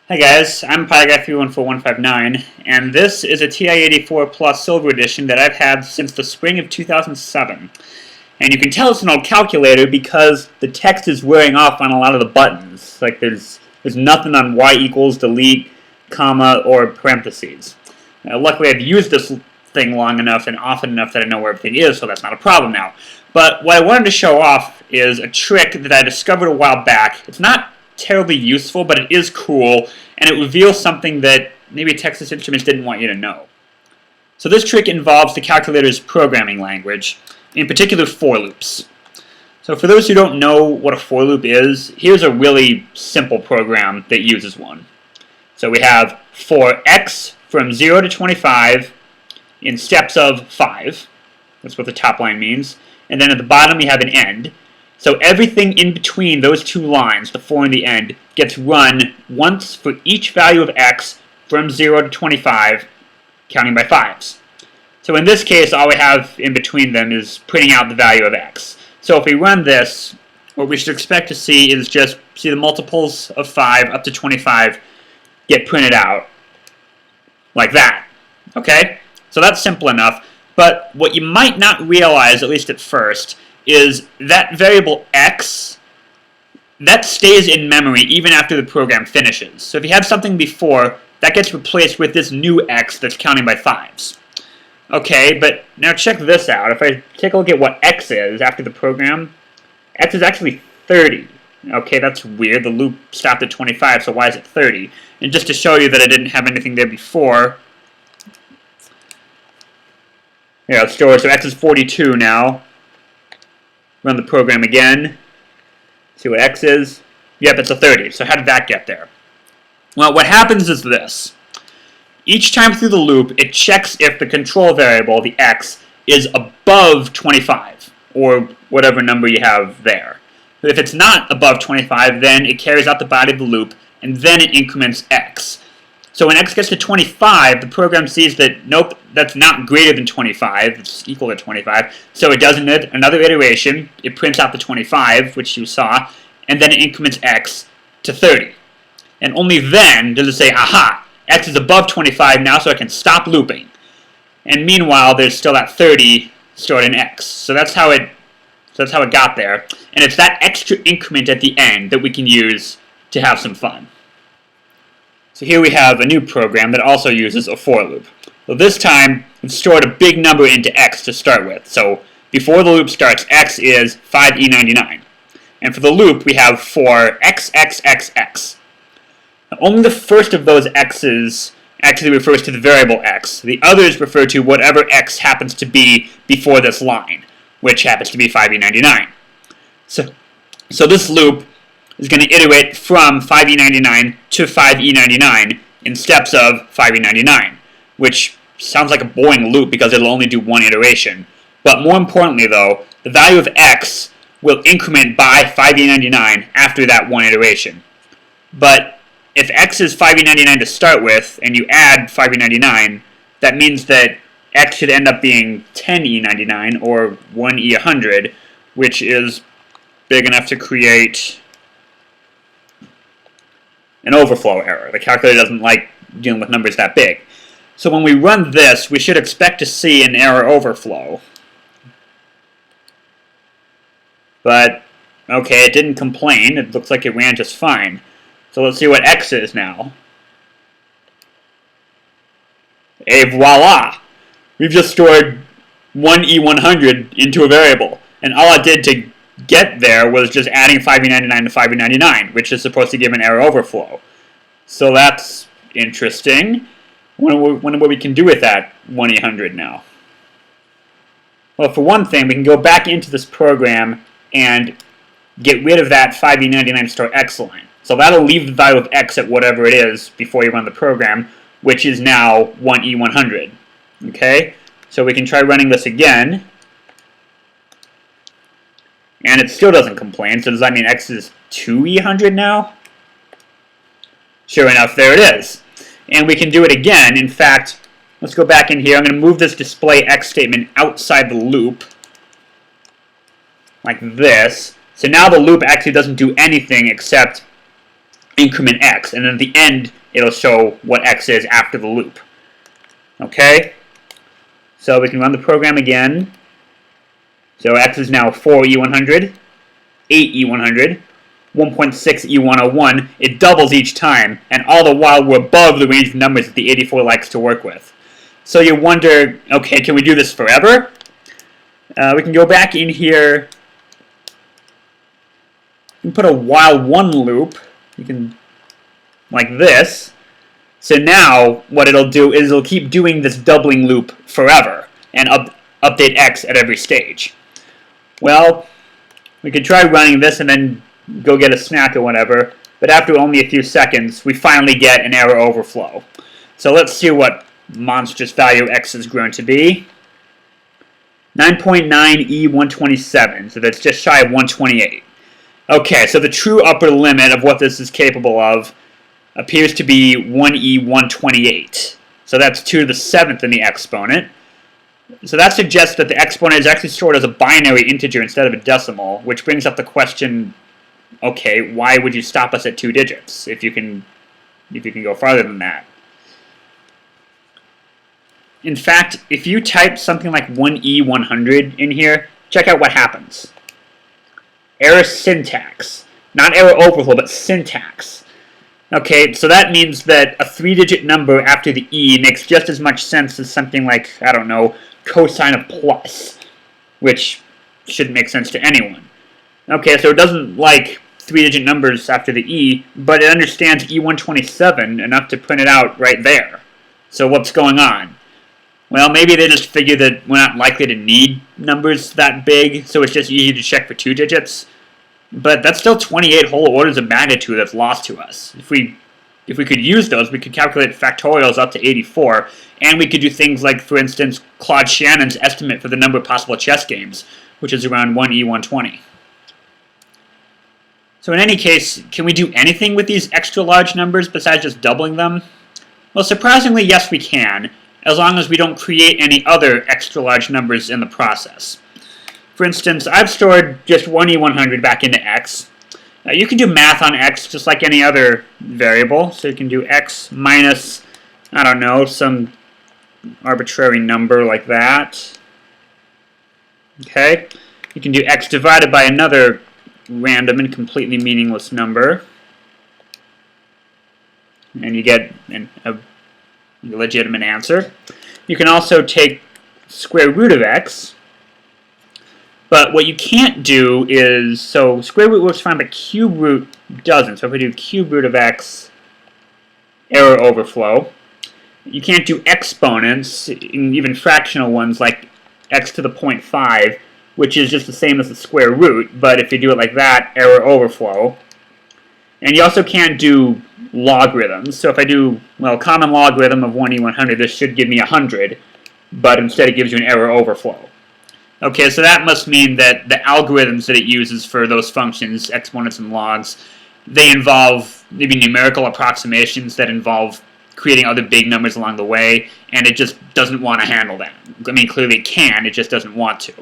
Hi guys, I'm PyGuy314159, and this is a TI-84 Plus Silver Edition that I've had since the spring of 2007. And you can tell it's an old calculator because the text is wearing off on a lot of the buttons. Like there's nothing on y equals, delete, comma, or parentheses. Luckily I've used this thing long enough and often enough that I know where everything is, so that's not a problem now. But what I wanted to show off is a trick that I discovered a while back. It's not terribly useful, but it is cool, and it reveals something that maybe Texas Instruments didn't want you to know. So this trick involves the calculator's programming language, in particular for loops. So for those who don't know what a for loop is, here's a really simple program that uses one. So we have for x from 0 to 25 in steps of 5. That's what the top line means. And then at the bottom we have an end. So everything in between those two lines, the for and the end, gets run once for each value of x from 0 to 25, counting by 5s. So in this case, all we have in between them is printing out the value of x. So if we run this, what we should expect to see is just see the multiples of 5 up to 25 get printed out like that. Okay, so that's simple enough. But what you might not realize, at least at first, is that variable x, that stays in memory even after the program finishes. So if you had something before, that gets replaced with this new x that's counting by 5s. Okay, but now check this out. If I take a look at what x is after the program, x is actually 30. Okay, that's weird. The loop stopped at 25, so why is it 30? And just to show you that I didn't have anything there before, here, let's store it. So x is 42 now. Run the program again, see what x is. Yep, it's a 30. So how did that get there? Well, what happens is this. Each time through the loop, it checks if the control variable, the x, is above 25, or whatever number you have there. But if it's not above 25, then it carries out the body of the loop, and then it increments x. So when x gets to 25, the program sees that, nope, that's not greater than 25, it's equal to 25, so it does another iteration, it prints out the 25, which you saw, and then it increments x to 30. And only then does it say, aha, x is above 25 now, so I can stop looping. And meanwhile, there's still that 30 stored in x. So that's how it got there. And it's that extra increment at the end that we can use to have some fun. So here we have a new program that also uses a for loop. So this time, we've stored a big number into x to start with. So before the loop starts, x is 5e99. And for the loop, we have for xxxx. Now, only the first of those x's actually refers to the variable x. The others refer to whatever x happens to be before this line, which happens to be 5e99. So this loop is going to iterate from 5e99 to 5e99 in steps of 5e99, which sounds like a boring loop because it'll only do one iteration. But more importantly, though, the value of x will increment by 5e99 after that one iteration. But if x is 5e99 to start with, and you add 5e99, that means that x should end up being 10e99, or 1e100, which is big enough to create an overflow error. The calculator doesn't like dealing with numbers that big. So when we run this, we should expect to see an error overflow. But, okay, it didn't complain. It looks like it ran just fine. So let's see what x is now. Et voila! We've just stored 1e100 into a variable. And all I did to get there was just adding 5e99 to 5e99, which is supposed to give an error overflow. So that's interesting. Wonder what we can do with that 1e100 now. Well, for one thing, we can go back into this program and get rid of that 5e99 store x line. So that'll leave the value of x at whatever it is before you run the program, which is now 1e100. Okay? So we can try running this again. And it still doesn't complain, so does that mean x is 2e100 now? Sure enough, there it is. And we can do it again. In fact, let's go back in here. I'm going to move this display x statement outside the loop, like this. So now the loop actually doesn't do anything except increment x, and then at the end it'll show what x is after the loop. Okay? So we can run the program again. So x is now 4E100, 8E100, 1.6E101. It doubles each time, and all the while we're above the range of numbers that the 84 likes to work with. So you wonder, okay, can we do this forever? We can go back in here and put a while one loop. You can, like this. So now what it'll do is it'll keep doing this doubling loop forever and update x at every stage. Well, we could try running this and then go get a snack or whatever, but after only a few seconds, we finally get an error overflow. So let's see what monstrous value x has grown to be. 9.9E127, so that's just shy of 128. Okay, so the true upper limit of what this is capable of appears to be 1E128. So that's 2 to the 7th in the exponent. So that suggests that the exponent is actually stored as a binary integer instead of a decimal, which brings up the question, okay, why would you stop us at 2 digits if you can go farther than that? In fact, if you type something like 1E100 in here, check out what happens. Error syntax. Not error overflow, but syntax. Okay, so that means that a 3-digit number after the E makes just as much sense as something like, I don't know, cosine of plus, which shouldn't make sense to anyone. Okay, so it doesn't like 3-digit numbers after the E, but it understands E127 enough to print it out right there. So what's going on? Well, maybe they just figure that we're not likely to need numbers that big, so it's just easy to check for 2 digits. But that's still 28 whole orders of magnitude that's lost to us. If we could use those, we could calculate factorials up to 84, and we could do things like, for instance, Claude Shannon's estimate for the number of possible chess games, which is around 1E120. So in any case, can we do anything with these extra large numbers besides just doubling them? Well, surprisingly, yes we can, as long as we don't create any other extra large numbers in the process. For instance, I've stored just 1E100 back into x. You can do math on x just like any other variable. So you can do x minus, I don't know, some arbitrary number like that. Okay? You can do x divided by another random and completely meaningless number. And you get a legitimate answer. You can also take square root of x. But what you can't do is, so square root works fine, but cube root doesn't. So if we do cube root of x, error overflow. You can't do exponents, even fractional ones like x to the 0.5, which is just the same as the square root, but if you do it like that, error overflow. And you also can't do logarithms. So if I do, well, common logarithm of 1E100, this should give me 100, but instead it gives you an error overflow. Okay, so that must mean that the algorithms that it uses for those functions, exponents and logs, they involve maybe numerical approximations that involve creating other big numbers along the way, and it just doesn't want to handle that. I mean, clearly it can, it just doesn't want to.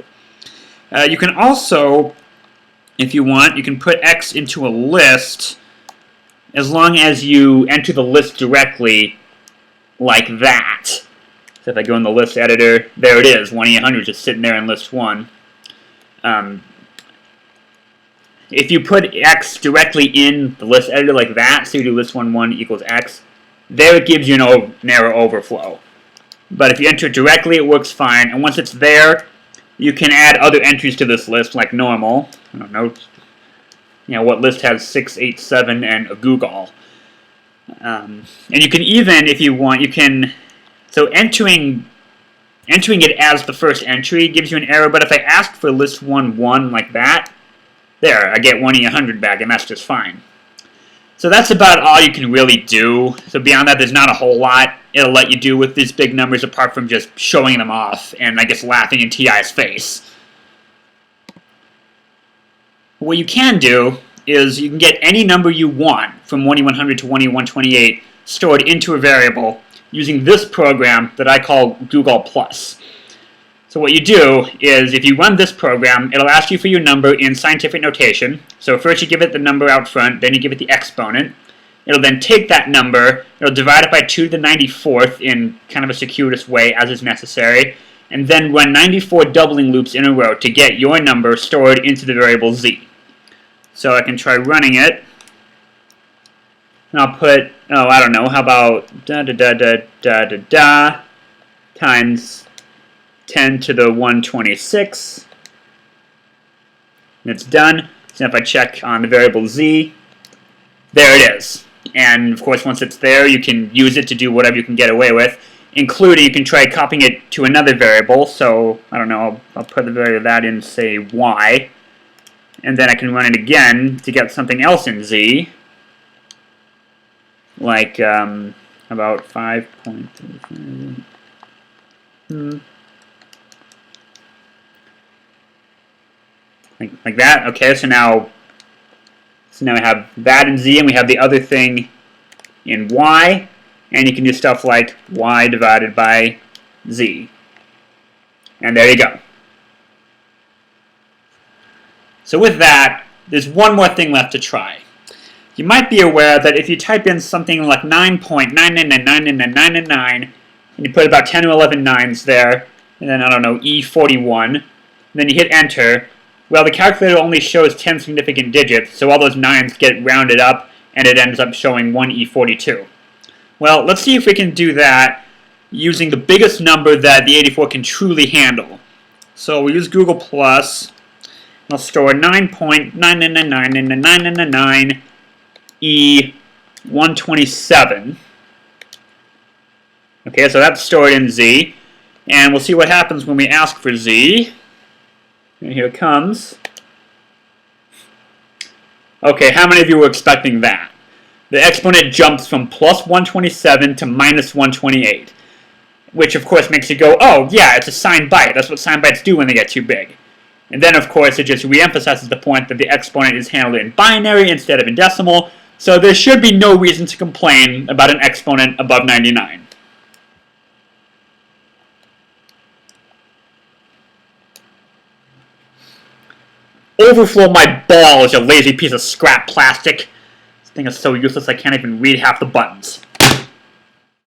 You can also, if you want, you can put x into a list as long as you enter the list directly like that. So if I go in the list editor, there it is, 1E100 just sitting there in list 1. If you put x directly in the list editor like that, so you do list1 equals x, there it gives you an error overflow. But if you enter it directly, it works fine, and once it's there, you can add other entries to this list like normal. I don't know, what list has 6, 8, 7, and a Googol. And you can even, if you want, you can. So entering it as the first entry gives you an error, but if I ask for list 1 like that, there, I get 1E100 back, and that's just fine. So that's about all you can really do. So beyond that, there's not a whole lot it'll let you do with these big numbers apart from just showing them off and, I guess, laughing in TI's face. What you can do is you can get any number you want from 1E100 to 1E128 stored into a variable using this program that I call Googol Plus. So what you do is, if you run this program, it'll ask you for your number in scientific notation. So first you give it the number out front, then you give it the exponent. It'll then take that number, it'll divide it by 2 to the 94th in kind of a circuitous way as is necessary, and then run 94 doubling loops in a row to get your number stored into the variable z. So I can try running it. And I'll put, oh, I don't know, how about da da da da da da da times 10 to the 126. And it's done. So if I check on the variable z, there it is. And of course, once it's there, you can use it to do whatever you can get away with, including you can try copying it to another variable. So I don't know, I'll put the variable of that in, say, y. And then I can run it again to get something else in z, like about 5.35. Like that. Okay, so now we have that in z, and we have the other thing in y, and you can do stuff like y divided by z. And there you go. So with that, there's one more thing left to try. You might be aware that if you type in something like 9.9999999, and you put about 10 or 11 nines there, and then, I don't know, E41, and then you hit enter, well, the calculator only shows 10 significant digits, so all those nines get rounded up, and it ends up showing 1E42. Well, let's see if we can do that using the biggest number that the 84 can truly handle. So we'll use Googol Plus. I'll store 9.9999999 E127. Okay, so that's stored in Z. And we'll see what happens when we ask for Z. And here it comes. Okay, how many of you were expecting that? The exponent jumps from plus 127 to minus 128. Which, of course, makes you go, oh, yeah, it's a signed byte. That's what signed bytes do when they get too big. And then, of course, it just re-emphasizes the point that the exponent is handled in binary instead of in decimal, so there should be no reason to complain about an exponent above 99. Overflow my balls, you lazy piece of scrap plastic. This thing is so useless I can't even read half the buttons.